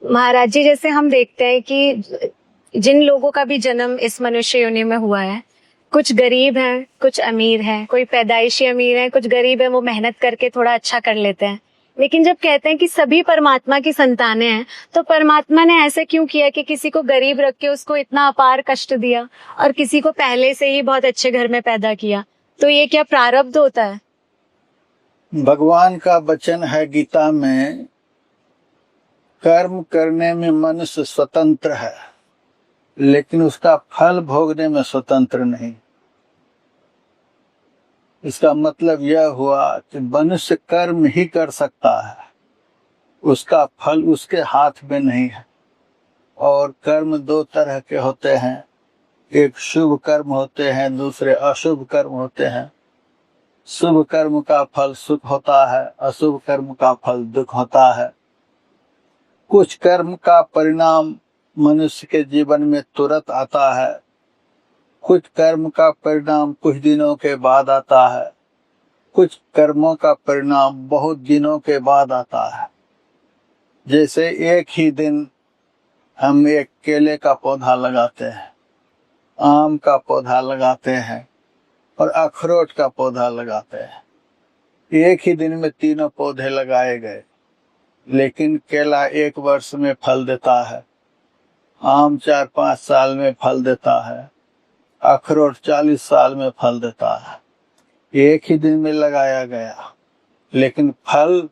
महाराज जी, जैसे हम देखते हैं कि जिन लोगों का भी जन्म इस मनुष्य योनि में हुआ है, कुछ गरीब हैं, कुछ अमीर हैं, कोई पैदाइशी अमीर है, कुछ गरीब है, वो मेहनत करके थोड़ा अच्छा कर लेते हैं। लेकिन जब कहते हैं कि सभी परमात्मा की संतानें हैं, तो परमात्मा ने ऐसे क्यों किया कि किसी को गरीब रख के उसको इतना अपार कष्ट दिया और किसी को पहले से ही बहुत अच्छे घर में पैदा किया? तो ये क्या प्रारब्ध होता है? भगवान का वचन है गीता में, कर्म करने में मनुष्य स्वतंत्र है, लेकिन उसका फल भोगने में स्वतंत्र नहीं। इसका मतलब यह हुआ कि मनुष्य कर्म ही कर सकता है, उसका फल उसके हाथ में नहीं है। और कर्म दो तरह के होते हैं, एक शुभ कर्म होते हैं, दूसरे अशुभ कर्म होते हैं। शुभ कर्म का फल सुख होता है, अशुभ कर्म का फल दुख होता है। कुछ कर्म का परिणाम मनुष्य के जीवन में तुरंत आता है, कुछ कर्म का परिणाम कुछ दिनों के बाद आता है, कुछ कर्मों का परिणाम बहुत दिनों के बाद आता है। जैसे एक ही दिन हम एक केले का पौधा लगाते हैं, आम का पौधा लगाते हैं और अखरोट का पौधा लगाते हैं। एक ही दिन में तीनों पौधे लगाए गए, लेकिन केला 1 वर्ष में फल देता है, आम 4-5 साल में फल देता है, अखरोट 40 साल में फल देता है। एक ही दिन में लगाया गया, लेकिन फल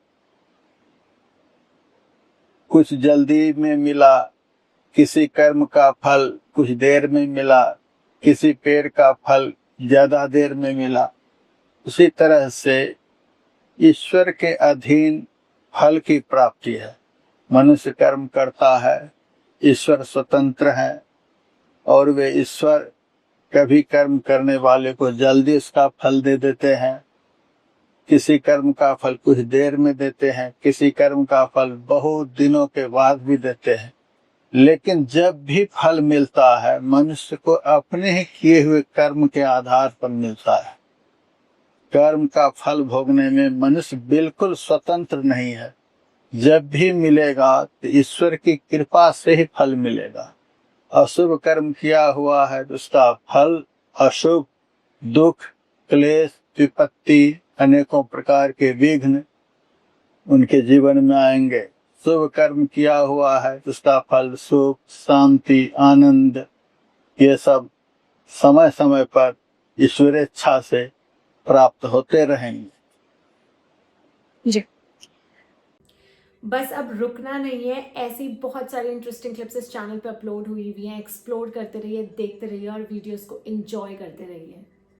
कुछ जल्दी में मिला, किसी कर्म का फल कुछ देर में मिला, किसी पेड़ का फल ज्यादा देर में मिला। उसी तरह से ईश्वर के अधीन फल की प्राप्ति है। मनुष्य कर्म करता है, ईश्वर स्वतंत्र है, और वे ईश्वर कभी कर्म करने वाले को जल्दी उसका फल दे देते हैं, किसी कर्म का फल कुछ देर में देते हैं, किसी कर्म का फल बहुत दिनों के बाद भी देते हैं। लेकिन जब भी फल मिलता है, मनुष्य को अपने ही किए हुए कर्म के आधार पर मिलता है। कर्म का फल भोगने में मनुष्य बिल्कुल स्वतंत्र नहीं है। जब भी मिलेगा तो ईश्वर की कृपा से ही फल मिलेगा। अशुभ कर्म किया हुआ है तो उसका फल अशुभ, दुख, क्लेश, विपत्ति, अनेकों प्रकार के विघ्न उनके जीवन में आएंगे। शुभ कर्म किया हुआ है तो उसका फल सुख, शांति, आनंद, ये सब समय समय पर ईश्वरेच्छा से प्राप्त होते रहेंगे। जी। बस अब रुकना नहीं है, ऐसी बहुत सारी इंटरेस्टिंग क्लिप्स इस चैनल पे अपलोड हुई हैं। एक्सप्लोर करते रहिए, देखते रहिए और वीडियोस को एंजॉय करते रहिए।